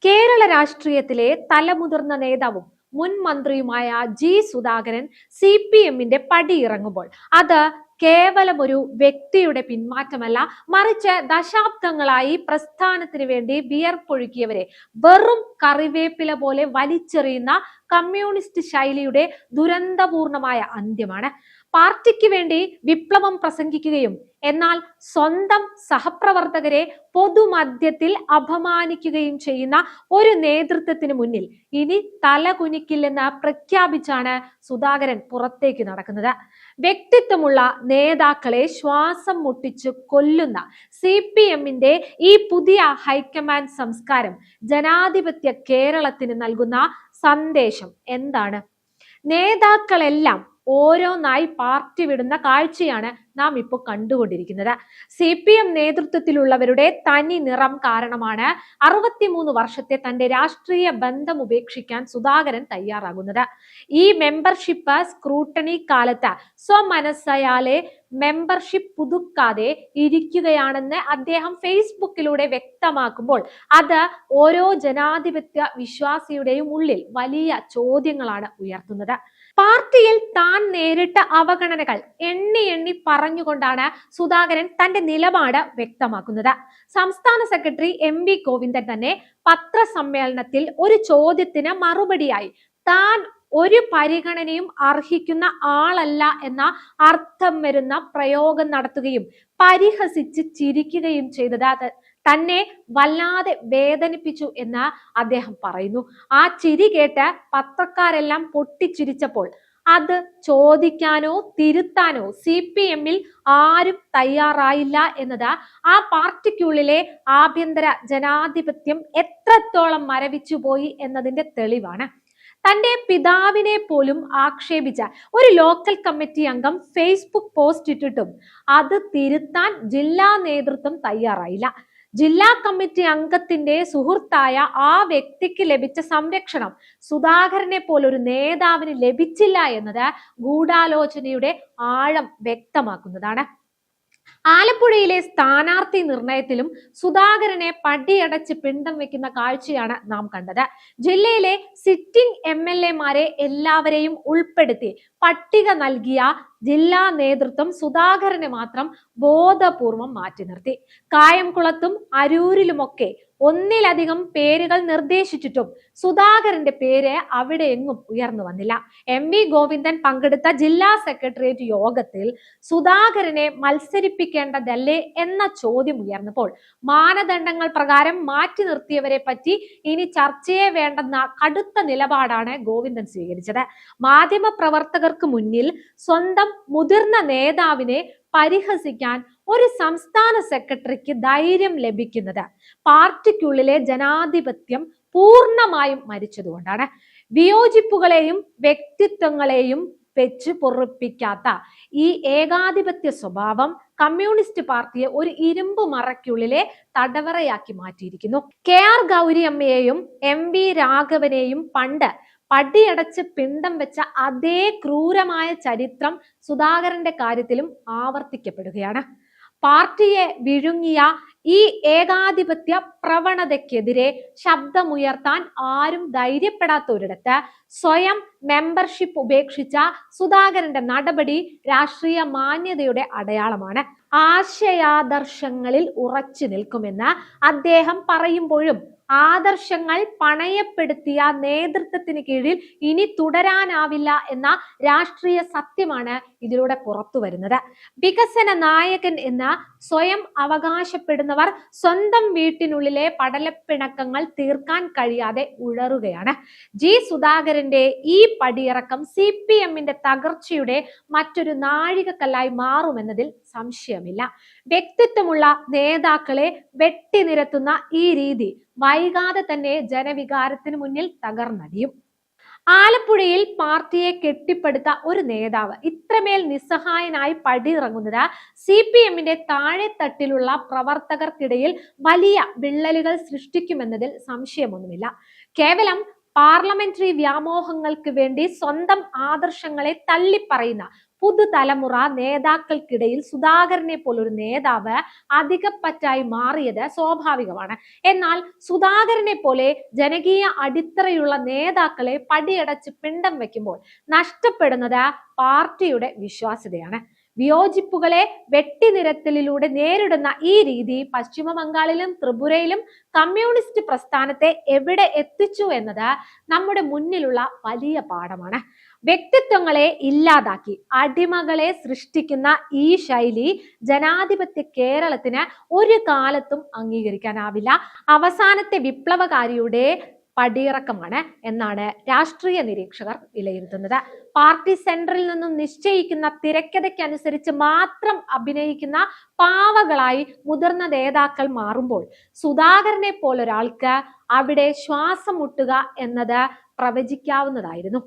കേരള രാഷ്ട്രീയത്തിലെ തലമുതിർന്ന നേതാവും മുൻ മന്ത്രിയുമായ ജി സുധാകരൻ CPM-ന്റെ പടിയിറങ്ങുമ്പോൾ അത് കേവലം ഒരു വ്യക്തിയുടെ പിന്മാറ്റമല്ല, മറിച്ച് ദശാബ്ദങ്ങളായി പ്രസ്ഥാനത്തിന് വേണ്ടി വിയർപ്പൊഴുക്കിയവരെ വെറും കറിവേപ്പില പോലെ വലിച്ചെറിയുന്ന കമ്മ്യൂണിസ്റ്റ് ശൈലിയുടെ ദുരന്തപൂർണമായ അന്ത്യമാണ്. പാർട്ടിക്ക് വേണ്ടി വിപ്ലവം പ്രസംഗിക്കുകയും എന്നാൽ സ്വന്തം സഹപ്രവർത്തകരെ പൊതുമധ്യത്തിൽ അപമാനിക്കുകയും ചെയ്യുന്ന ഒരു നേതൃത്വത്തിന് മുന്നിൽ ഇനി തലകുനിക്കില്ലെന്ന് പ്രഖ്യാപിച്ചാണ് സുധാകരൻ പുറത്തേക്ക് നടക്കുന്നത്. വ്യക്തിത്വമുള്ള നേതാക്കളെ ശ്വാസം മുട്ടിച്ച് കൊല്ലുന്ന CPM-ന്റെ ഈ പുതിയ ഹൈക്കമാൻഡ് സംസ്കാരം ജനാധിപത്യ കേരളത്തിന് നൽകുന്ന സന്ദേശം എന്താണ്? നേതാക്കളെല്ലാം ഓരോന്നായി പാർട്ടി വിടുന്ന കാഴ്ചയാണ് നാം ഇപ്പോൾ കണ്ടുകൊണ്ടിരിക്കുന്നത്. CPM നേതൃത്വത്തിലുള്ളവരുടെ തനി നിറം കാരണമാണ് 63 വർഷത്തെ തന്റെ രാഷ്ട്രീയ ബന്ധം ഉപേക്ഷിക്കാൻ സുധാകരൻ തയ്യാറാകുന്നത്. ഈ മെമ്പർഷിപ്പ് സ്ക്രൂട്ടണി കാലത്ത് സ്വമനസ്സയാലെ മെമ്പർഷിപ്പ് പുതുക്കാതെ ഇരിക്കുകയാണെന്ന് അദ്ദേഹം ഫേസ്ബുക്കിലൂടെ വ്യക്തമാക്കുമ്പോൾ അത് ഓരോ ജനാധിപത്യ വിശ്വാസിയുടെയും ഉള്ളിൽ വലിയ ചോദ്യങ്ങളാണ് ഉയർത്തുന്നത്. പാർട്ടിയിൽ താൻ നേരിട്ട അവഗണനകൾ എണ്ണി എണ്ണി പറഞ്ഞുകൊണ്ടാണ് സുധാകരൻ തന്റെ നിലപാട് വ്യക്തമാക്കുന്നത്. സംസ്ഥാന സെക്രട്ടറി MV ഗോവിന്ദൻ തന്നെ പത്രസമ്മേളനത്തിൽ ഒരു ചോദ്യത്തിന് മറുപടിയായി താൻ ഒരു പരിഗണനയും അർഹിക്കുന്ന ആളല്ല എന്ന അർത്ഥം വരുന്ന പ്രയോഗം നടത്തുകയും പരിഹസിച്ച് ചിരിക്കുകയും ചെയ്തത് തന്നെ വല്ലാതെ വേദനിപ്പിച്ചു എന്ന് അദ്ദേഹം പറയുന്നു. ആ ചിരി കേട്ട് പത്രക്കാരെല്ലാം പൊട്ടിച്ചിരിച്ചപ്പോൾ അത് ചോദിക്കാനോ തിരുത്താനോ CPM-ൽ ആരും തയ്യാറായില്ല എന്നത് ആ പാർട്ടിക്കുള്ളിലെ ആഭ്യന്തര ജനാധിപത്യം എത്രത്തോളം മരവിച്ചു പോയി എന്നതിന്റെ തെളിവാണ്. തന്റെ പിതാവിനെ പോലും ആക്ഷേപിച്ച ഒരു ലോക്കൽ കമ്മിറ്റി അംഗം ഫേസ്ബുക്ക് പോസ്റ്റ് ഇട്ടിട്ടും അത് തിരുത്താൻ ജില്ലാ നേതൃത്വം തയ്യാറായില്ല. ജില്ലാ കമ്മിറ്റി അംഗത്തിന്റെ സുഹൃത്തായ ആ വ്യക്തിക്ക് ലഭിച്ച സംരക്ഷണം സുധാകരനെ പോലൊരു നേതാവിന് ലഭിച്ചില്ല എന്നത് ഗൂഢാലോചനയുടെ ആഴം വ്യക്തമാക്കുന്നതാണ്. ആലപ്പുഴയിലെ സ്ഥാനാർത്ഥി നിർണയത്തിലും സുധാകരനെ പടിയടച്ച് പിണ്ടം വെക്കുന്ന കാഴ്ചയാണ് നാം കണ്ടത്. ജില്ലയിലെ സിറ്റിംഗ് MLA-മാരെ എല്ലാവരെയും ഉൾപ്പെടുത്തി പട്ടിക നൽകിയ ജില്ലാ നേതൃത്വം സുധാകരനെ മാത്രം ബോധപൂർവം മാറ്റി നിർത്തി. കായംകുളത്തും അരൂരിലുമൊക്കെ ഒന്നിലധികം പേരുകൾ നിർദ്ദേശിച്ചിട്ടും സുധാകരന്റെ പേര് അവിടെ എങ്ങും ഉയർന്നു വന്നില്ല. MV ഗോവിന്ദൻ പങ്കെടുത്ത ജില്ലാ സെക്രട്ടേറിയറ്റ് യോഗത്തിൽ സുധാകരനെ മത്സരിപ്പിക്കേണ്ടതല്ലേ എന്ന ചോദ്യം ഉയർന്നപ്പോൾ മാനദണ്ഡങ്ങൾ പ്രകാരം മാറ്റി നിർത്തിയവരെ പറ്റി ഇനി ചർച്ചയെ വേണ്ടെന്ന കടുത്ത നിലപാടാണ് ഗോവിന്ദൻ സ്വീകരിച്ചത്. മാധ്യമ പ്രവർത്തകർക്ക് മുന്നിൽ സ്വന്തം മുതിർന്ന നേതാവിനെ പരിഹസിക്കാൻ ഒരു സംസ്ഥാന സെക്രട്ടറിക്ക് ധൈര്യം ലഭിക്കുന്നത് പാർട്ടിക്കുള്ളിലെ ജനാധിപത്യം പൂർണ്ണമായും മരിച്ചതുകൊണ്ടാണ്. വിയോജിപ്പുകളെയും വ്യക്തിത്വങ്ങളെയും വെച്ച് പൊറുപ്പിക്കാത്ത ഈ ഏകാധിപത്യ സ്വഭാവം കമ്മ്യൂണിസ്റ്റ് പാർട്ടിയെ ഒരു ഇരുമ്പ് മറയ്ക്കുള്ളിലെ തടവറയാക്കി മാറ്റിയിരിക്കുന്നു. KR ഗൗരിയമ്മയെയും MV രാഘവനെയും പണ്ട് പടിയടച്ച് പിണ്ടം വെച്ച അതേ ക്രൂരമായ ചരിത്രം സുധാകരന്റെ കാര്യത്തിലും ആവർത്തിക്കപ്പെടുകയാണ്. പാർട്ടിയെ വിഴുങ്ങിയ ഈ ഏകാധിപത്യ പ്രവണതയ്ക്കെതിരെ ശബ്ദമുയർത്താൻ ആരും ധൈര്യപ്പെടാത്ത ഒരിടത്ത് സ്വയം മെമ്പർഷിപ്പ് ഉപേക്ഷിച്ച സുധാകരന്റെ നടപടി രാഷ്ട്രീയ മാന്യതയുടെ അടയാളമാണ്. ആശയാദർശങ്ങളിൽ ഉറച്ചു നിൽക്കുമെന്ന് അദ്ദേഹം പറയുമ്പോഴും ആദർശങ്ങൾ പണയപ്പെടുത്തിയ നേതൃത്വത്തിന് കീഴിൽ ഇനി തുടരാനാവില്ല എന്ന രാഷ്ട്രീയ സത്യമാണ് ഇതിലൂടെ പുറത്തു വരുന്നത്. വികസന നായകൻ എന്ന് സ്വയം അവകാശപ്പെടുന്നവർ സ്വന്തം വീട്ടിനുള്ളിലെ പടലപ്പിണക്കങ്ങൾ തീർക്കാൻ കഴിയാതെ ഉഴറുകയാണ്. ജി സുധാകരന്റെ ഈ പടിയിറക്കം CPM-ന്റെ തകർച്ചയുടെ മറ്റൊരു നാഴികക്കല്ലായി മാറുമെന്നതിൽ സംശയമില്ല. വ്യക്തിത്വമുള്ള നേതാക്കളെ വെട്ടിനിരത്തുന്ന ഈ രീതി വൈകാതെ തന്നെ ജനവികാരത്തിന് മുന്നിൽ തകർന്നടിയും. ആലപ്പുഴയിൽ പാർട്ടിയെ കെട്ടിപ്പടുത്ത ഒരു നേതാവ് ഇത്രമേൽ നിസ്സഹായനായി പടിയിറങ്ങുന്നത് CPM-ന്റെ താഴെത്തട്ടിലുള്ള പ്രവർത്തകർക്കിടയിൽ വലിയ വിള്ളലുകൾ സൃഷ്ടിക്കുമെന്നതിൽ സംശയമൊന്നുമില്ല. കേവലം പാർലമെന്ററി വ്യാമോഹങ്ങൾക്ക് വേണ്ടി സ്വന്തം ആദർശങ്ങളെ തള്ളിപ്പറയുന്ന പുതുതലമുറ നേതാക്കൾക്കിടയിൽ സുധാകരനെ പോലൊരു നേതാവ് അധികപ്പറ്റായി മാറിയത് സ്വാഭാവികമാണ്. എന്നാൽ സുധാകരനെ പോലെ ജനകീയ അടിത്തറയുള്ള നേതാക്കളെ പടിയടച്ച് പിണ്ടം വെക്കുമ്പോൾ നഷ്ടപ്പെടുന്നത് പാർട്ടിയുടെ വിശ്വാസ്യതയാണ്. വിയോജിപ്പുകളെ വെട്ടിനിരത്തലിലൂടെ നേരിടുന്ന ഈ രീതി പശ്ചിമ ബംഗാളിലും ത്രിപുരയിലും കമ്മ്യൂണിസ്റ്റ് പ്രസ്ഥാനത്തെ എവിടെ എത്തിച്ചു എന്നത് നമ്മുടെ മുന്നിലുള്ള വലിയ പാഠമാണ്. വ്യക്തിത്വങ്ങളെ ഇല്ലാതാക്കി അടിമകളെ സൃഷ്ടിക്കുന്ന ഈ ശൈലി ജനാധിപത്യ കേരളത്തിന് ഒരു കാലത്തും അംഗീകരിക്കാനാവില്ല. അവസാനത്തെ വിപ്ലവകാരിയുടെ പടിയിറക്കമാണ് എന്നാണ് രാഷ്ട്രീയ നിരീക്ഷകർ വിലയിരുത്തുന്നത്. പാർട്ടി സെന്ററിൽ നിന്നും നിശ്ചയിക്കുന്ന തിരക്കഥയ്ക്കനുസരിച്ച് മാത്രം അഭിനയിക്കുന്ന പാവകളായി മുതിർന്ന നേതാക്കൾ മാറുമ്പോൾ സുധാകരനെ പോലൊരാൾക്ക് അവിടെ ശ്വാസം മുട്ടുക എന്നത് പ്രവചിക്കാവുന്നതായിരുന്നു.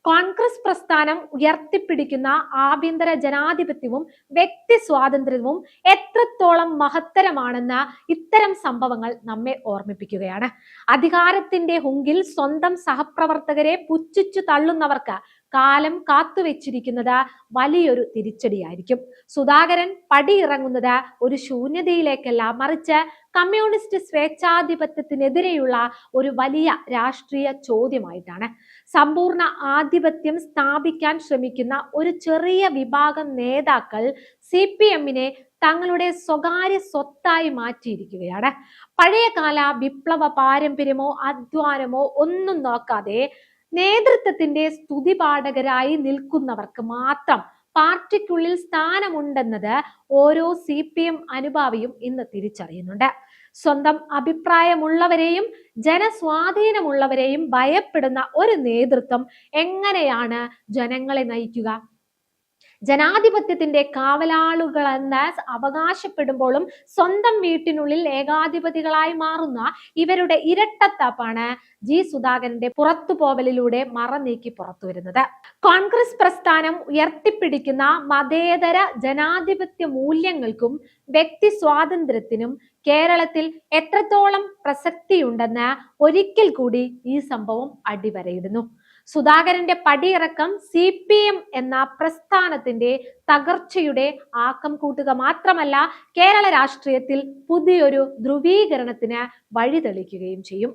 കോൺഗ്രസ് പ്രസ്ഥാനം ഉയർത്തിപ്പിടിക്കുന്ന ആഭ്യന്തര ജനാധിപത്യവും വ്യക്തി സ്വാതന്ത്ര്യവും എത്രത്തോളം മഹത്തരമാണെന്ന് ഇത്തരം സംഭവങ്ങൾ നമ്മെ ഓർമ്മിപ്പിക്കുകയാണ്. അധികാരത്തിന്റെ ഹുങ്കിൽ സ്വന്തം സഹപ്രവർത്തകരെ പുച്ഛിച്ചു തള്ളുന്നവർക്ക് കാലം കാത്തുവെച്ചിരിക്കുന്നത് വലിയൊരു തിരിച്ചടിയായിരിക്കും. സുധാകരൻ പടിയിറങ്ങുന്നത് ഒരു ശൂന്യതയിലേക്കല്ല, മറിച്ച് കമ്മ്യൂണിസ്റ്റ് സ്വേച്ഛാധിപത്യത്തിനെതിരെയുള്ള ഒരു വലിയ രാഷ്ട്രീയ ചോദ്യമായിട്ടാണ്. സമ്പൂർണ്ണ ആധിപത്യം സ്ഥാപിക്കാൻ ശ്രമിക്കുന്ന ഒരു ചെറിയ വിഭാഗം നേതാക്കൾ CPM-നെ തങ്ങളുടെ സ്വകാര്യ സ്വത്തായി മാറ്റിയിരിക്കുകയാണ്. പഴയകാല വിപ്ലവ പാരമ്പര്യമോ അധ്വാനമോ ഒന്നും നോക്കാതെ നേതൃത്വത്തിന്റെ സ്തുതിപാഠകരായി നിൽക്കുന്നവർക്ക് മാത്രം പാർട്ടിക്കുള്ളിൽ സ്ഥാനമുണ്ടെന്നത് ഓരോ CPM അനുഭാവിയും ഇന്ന് തിരിച്ചറിയുന്നുണ്ട്. സ്വന്തം അഭിപ്രായമുള്ളവരെയും ജനസ്വാധീനമുള്ളവരെയും ഭയപ്പെടുന്ന ഒരു നേതൃത്വം എങ്ങനെയാണ് ജനങ്ങളെ നയിക്കുക? ജനാധിപത്യത്തിന്റെ കാവലാളുകളെന്ന് അവകാശപ്പെടുമ്പോഴും സ്വന്തം വീട്ടിനുള്ളിൽ ഏകാധിപതികളായി മാറുന്ന ഇവരുടെ ഇരട്ടത്താപ്പാണ് സുധാകരന്റെ പുറത്തുപോവലിലൂടെ മറനീക്കി പുറത്തു വരുന്നത്. കോൺഗ്രസ് പ്രസ്ഥാനം ഉയർത്തിപ്പിടിക്കുന്ന മതേതര ജനാധിപത്യ മൂല്യങ്ങൾക്കും വ്യക്തി സ്വാതന്ത്ര്യത്തിനും കേരളത്തിൽ എത്രത്തോളം പ്രസക്തിയുണ്ടെന്ന് ഒരിക്കൽ കൂടി ഈ സംഭവം അടിവരയിടുന്നു. സുധാകരന്റെ പടിയിറക്കം CPM എന്ന പ്രസ്ഥാനത്തിന്റെ തകർച്ചയുടെ ആക്കം കൂട്ടുക മാത്രമല്ല, കേരള രാഷ്ട്രീയത്തിൽ പുതിയൊരു ധ്രുവീകരണത്തിന് വഴിതെളിക്കുകയും ചെയ്യും.